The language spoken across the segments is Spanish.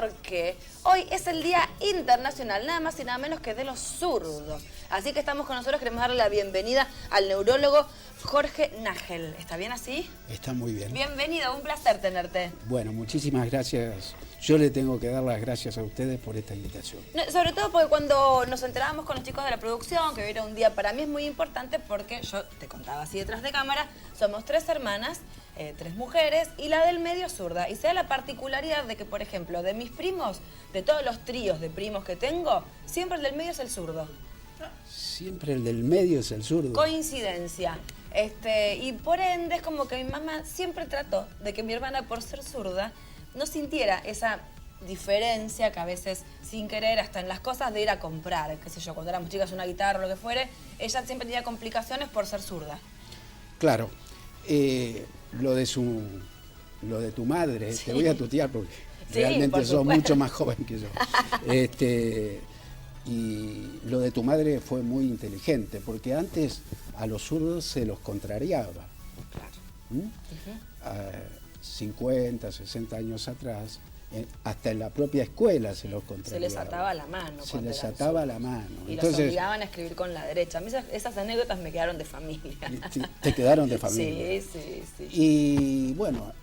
porque hoy es el Día Internacional, nada más y nada menos que de los zurdos. Así que estamos con nosotros, queremos darle la bienvenida al neurólogo Jorge Nagel. ¿Está bien así? Está muy bien. Bienvenido, un placer tenerte. Bueno, muchísimas gracias. Yo le tengo que dar las gracias a ustedes por esta invitación. No, sobre todo porque cuando nos enterábamos con los chicos de la producción, que hoy era un día para mí es muy importante porque yo te contaba así detrás de cámara, somos 3 hermanas, 3 mujeres y la del medio zurda. Y se da la particularidad de que, por ejemplo, de mis primos, de todos los tríos de primos que tengo, siempre el del medio es el zurdo. Siempre el del medio es el zurdo. Coincidencia. Y por ende es como que mi mamá siempre trató de que mi hermana, por ser zurda, no sintiera esa diferencia que a veces sin querer, hasta en las cosas de ir a comprar, qué sé yo, cuando éramos chicas una guitarra o lo que fuere, ella siempre tenía complicaciones por ser zurda. Claro, lo de tu madre, sí. Te voy a tutear porque sí, realmente sos mucho más joven que yo. Y lo de tu madre fue muy inteligente, porque antes a los zurdos se los contrariaba. Claro. 50, 60 años atrás, hasta en la propia escuela se los contrariaba. Se les ataba la mano. Se les ataba la mano. Y entonces, los obligaban a escribir con la derecha. A mí esas anécdotas me quedaron de familia. ¿Te quedaron de familia? Sí. Y bueno,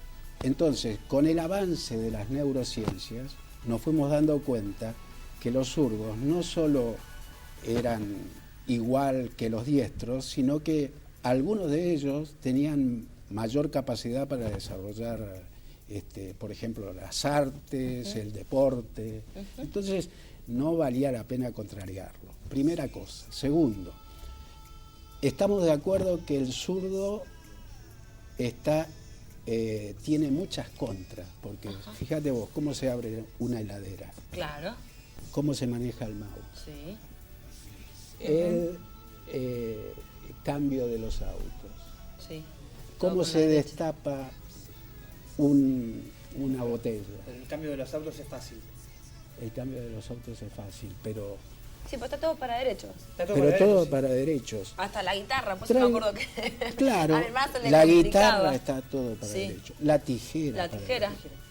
entonces, con el avance de las neurociencias, nos fuimos dando cuenta que los zurdos no solo eran igual que los diestros, sino que algunos de ellos tenían mayor capacidad para desarrollar, por ejemplo, las artes, el deporte. Entonces, no valía la pena contrariarlo. Primera cosa. Segundo, estamos de acuerdo que el zurdo tiene muchas contras, porque fíjate vos, cómo se abre una heladera. Claro. Cómo se maneja el mouse. Sí. El cambio de los autos. Sí. Cómo se destapa una botella. El cambio de los autos es fácil. El cambio de los autos es fácil, pero... Sí, pues está todo para derechos. Todo para derechos. Hasta la guitarra, pues me acuerdo que... Claro, la guitarra está todo para derechos. La tijera.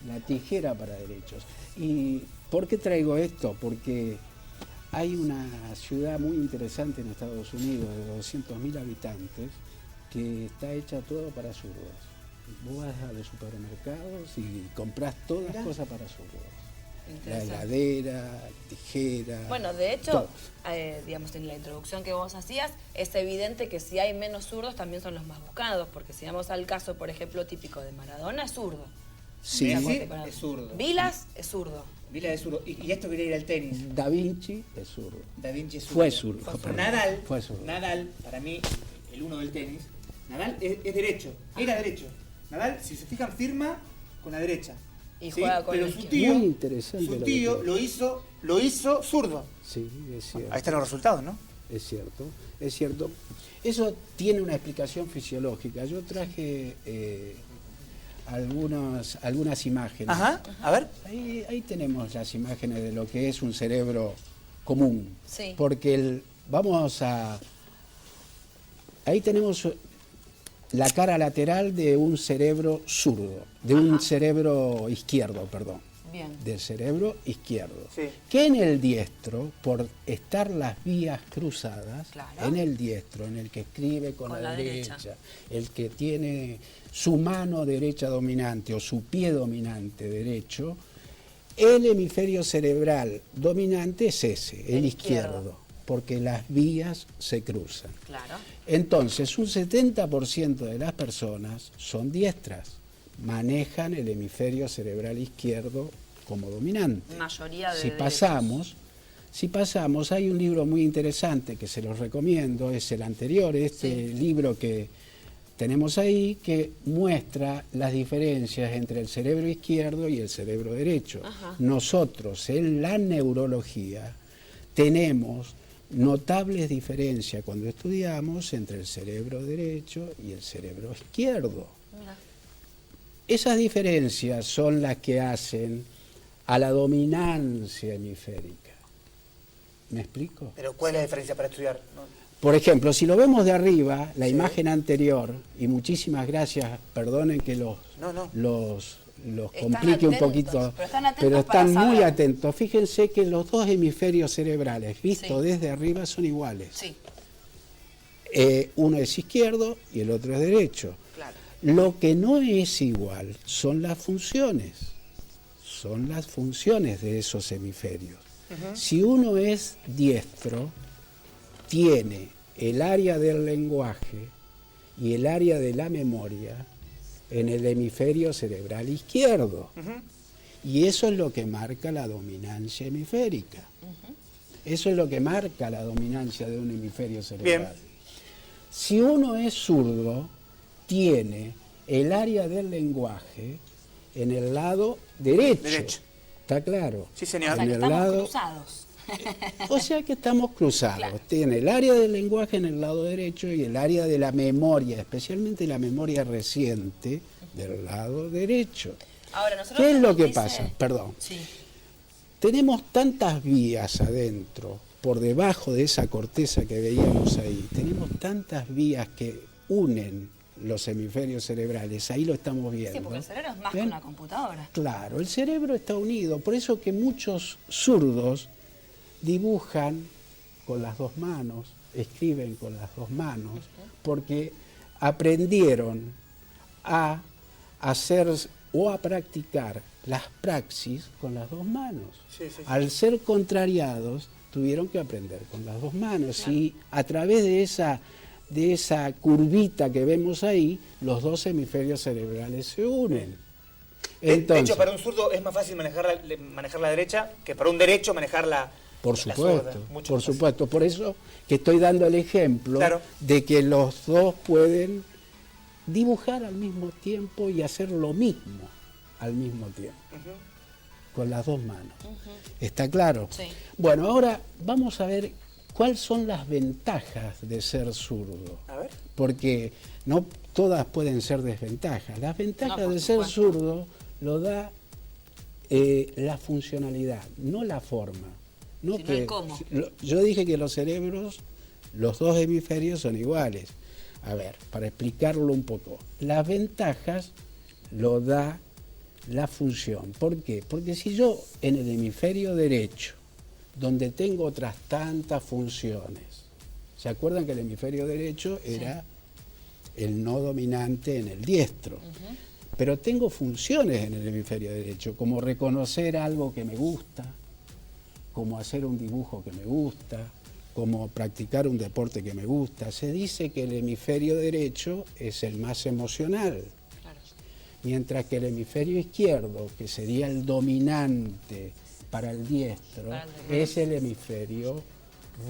La tijera para derechos. ¿Y por qué traigo esto? Porque hay una ciudad muy interesante en Estados Unidos de 200.000 habitantes que está hecha todo para zurdos. Vos vas a los supermercados y comprás todas las cosas para zurdos. La heladera, tijera... Bueno, de hecho, digamos, en la introducción que vos hacías, es evidente que si hay menos zurdos también son los más buscados, porque si vamos al caso, por ejemplo, típico de Maradona, es zurdo. Sí, es zurdo. Vilas es zurdo. Vilas es zurdo. Y esto quería ir al tenis. Da Vinci es zurdo. Da Vinci es zurdo. Fue zurdo. Nadal, fue zurdo. Nadal, para mí, el uno del tenis, Nadal es derecho. Era derecho. Nadal, si se fijan, firma con la derecha. Y juega con pero su tío lo hizo zurdo. Sí, es cierto. Ahí están los resultados, ¿no? Es cierto. Eso tiene una explicación fisiológica. Yo traje algunas imágenes. Ajá, a ver. Ahí tenemos las imágenes de lo que es un cerebro común. Sí. Porque ahí tenemos la cara lateral de un cerebro zurdo, de un cerebro izquierdo, perdón. Bien. Del cerebro izquierdo. Sí. Que en el diestro, por estar las vías cruzadas, claro, en el diestro, en el que escribe con la derecha, el que tiene su mano derecha dominante o su pie dominante derecho, el hemisferio cerebral dominante es ese, el izquierdo, porque las vías se cruzan. Claro. Entonces, un 70% de las personas son diestras, manejan el hemisferio cerebral izquierdo como dominante. Mayoría de si pasamos, hay un libro muy interesante que se los recomiendo, es el anterior, libro que tenemos ahí, que muestra las diferencias entre el cerebro izquierdo y el cerebro derecho. Nosotros en la neurología tenemos notables diferencias cuando estudiamos entre el cerebro derecho y el cerebro izquierdo. Mira. Esas diferencias son las que hacen a la dominancia hemisférica. ¿Me explico? Pero ¿cuál es la diferencia para estudiar? Por ejemplo, si lo vemos de arriba, la imagen anterior, y muchísimas gracias, perdonen que los los Están complique un atentos, poquito, pero están atentos pero están para muy saber. atentos. Fíjense que los dos hemisferios cerebrales, vistos Sí. desde arriba, son iguales. Sí, Uno es izquierdo y el otro es derecho. claro. Lo que no es igual son las funciones. Son las funciones de esos hemisferios. Si uno es diestro, tiene el área del lenguaje y el área de la memoria en el hemisferio cerebral izquierdo. Y eso es lo que marca la dominancia hemisférica. Eso es lo que marca la dominancia de un hemisferio cerebral. Bien. Si uno es zurdo, tiene el área del lenguaje en el lado derecho. Derecho. ¿Está claro? Sí, O señor. sea, En que el estamos lado, cruzados. o sea que estamos cruzados. Claro. Tiene el área del lenguaje en el lado derecho y el área de la memoria, especialmente la memoria reciente, del lado derecho. Ahora, nosotros ¿Qué es lo nos que dice- pasa? Perdón. Sí. Tenemos tantas vías adentro, por debajo de esa corteza que veíamos ahí, tenemos tantas vías que unen los hemisferios cerebrales, ahí lo estamos viendo. Sí, porque el cerebro es más que ¿Ven? una computadora. Claro, el cerebro está unido, por eso que muchos zurdos dibujan con las dos manos, escriben con las dos manos, porque aprendieron a hacer o a practicar las praxis con las dos manos. Sí, sí, sí. Al ser contrariados, tuvieron que aprender con las dos manos y a través de esa curvita que vemos ahí, los dos hemisferios cerebrales se unen. De Entonces, hecho, para un zurdo es más fácil manejar la derecha que para un derecho manejar la por la supuesto, zurda. Mucho por más fácil. supuesto. Por eso que estoy dando el ejemplo Claro. de que los dos pueden dibujar al mismo tiempo y hacer lo mismo al mismo tiempo, con las dos manos. ¿Está claro? Sí. Bueno, ahora vamos a ver cuáles son las ventajas de ser zurdo. A ver. Porque no todas pueden ser desventajas. Las ventajas No, por de ser supuesto. zurdo lo da la funcionalidad, no la forma. No Sino el cómo. Yo dije que los cerebros, los dos hemisferios son iguales. A ver, para explicarlo un poco. Las ventajas lo da la función. ¿Por qué? Porque si yo en el hemisferio derecho, donde tengo otras tantas funciones, ¿se acuerdan que el hemisferio derecho era el no dominante en el diestro? Pero tengo funciones en el hemisferio derecho, como reconocer algo que me gusta, como hacer un dibujo que me gusta, como practicar un deporte que me gusta. Se dice que el hemisferio derecho es el más emocional, Claro. mientras que el hemisferio izquierdo, que sería el dominante para el diestro, Para el diestro. es el hemisferio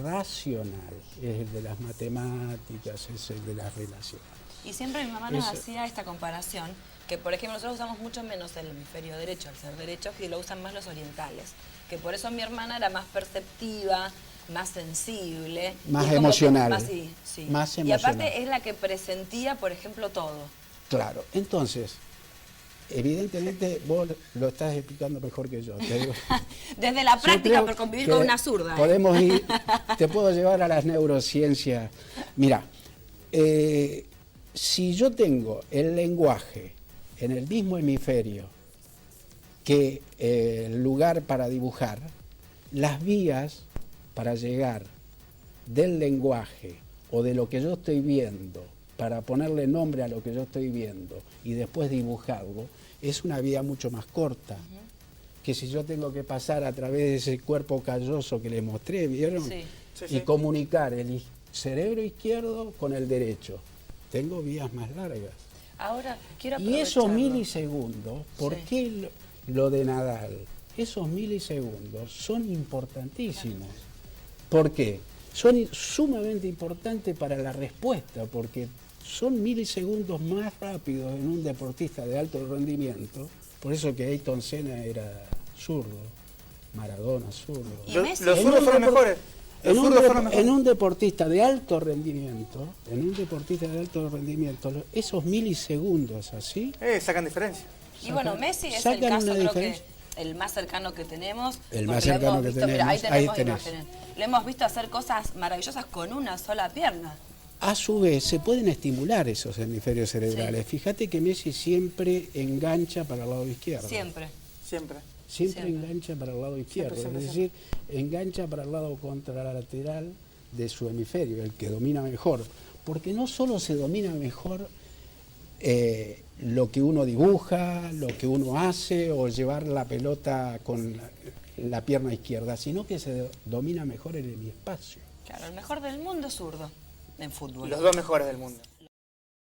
racional, es el de las matemáticas, es el de las relaciones. Y siempre mi mamá nos Eso. hacía esta comparación, que por ejemplo nosotros usamos mucho menos el hemisferio derecho al ser derechos y lo usan más los orientales, que por eso mi hermana era más perceptiva, más sensible. Más y como que- emocional. sí. Más Y emocional. aparte es la que presentía, por ejemplo, todo. Claro, entonces, evidentemente vos lo estás explicando mejor que yo. Te digo. Desde la Yo práctica creo por convivir que con una zurda. Podemos ir, te puedo llevar a las neurociencias. Mira, si yo tengo el lenguaje en el mismo hemisferio que el lugar para dibujar, las vías para llegar del lenguaje o de lo que yo estoy viendo, para ponerle nombre a lo que yo estoy viendo y después dibujarlo, es una vía mucho más corta. Que si yo tengo que pasar a través de ese cuerpo calloso que les mostré, ¿vieron? Sí. Sí, Y sí. comunicar el cerebro izquierdo con el derecho. Tengo vías más largas. Ahora quiero Y esos aprovecharlo. milisegundos, ¿por Sí. qué lo de Nadal? Esos milisegundos son importantísimos. ¿Por qué? Son sumamente importantes para la respuesta, porque son milisegundos más rápidos en un deportista de alto rendimiento. Por eso que Ayrton Senna era zurdo, Maradona zurdo. Y Los Messi. zurdos fueron mejores. Los zurdos fueron mejores. En un deportista de alto rendimiento, esos milisegundos así, Sacan diferencia. Y bueno, Messi es el sacan caso, una creo diferencia. que el más cercano que tenemos. El porque más lo cercano hemos que visto, mira, ahí tenemos, ahí tenemos tenés. imágenes. Le hemos visto hacer cosas maravillosas con una sola pierna. A su vez, se pueden estimular esos hemisferios cerebrales. Sí. Fíjate que Messi siempre engancha para el lado izquierdo. Siempre. Siempre. Siempre Siempre. engancha para el lado izquierdo. Siempre, Es decir, engancha para el lado contralateral de su hemisferio, el que domina mejor. Porque no solo se domina mejor lo que uno dibuja, lo que uno hace, o llevar la pelota con la pierna izquierda, sino que se domina mejor el hemiespacio. Claro, el mejor del mundo es zurdo en fútbol. Los dos mejores del mundo.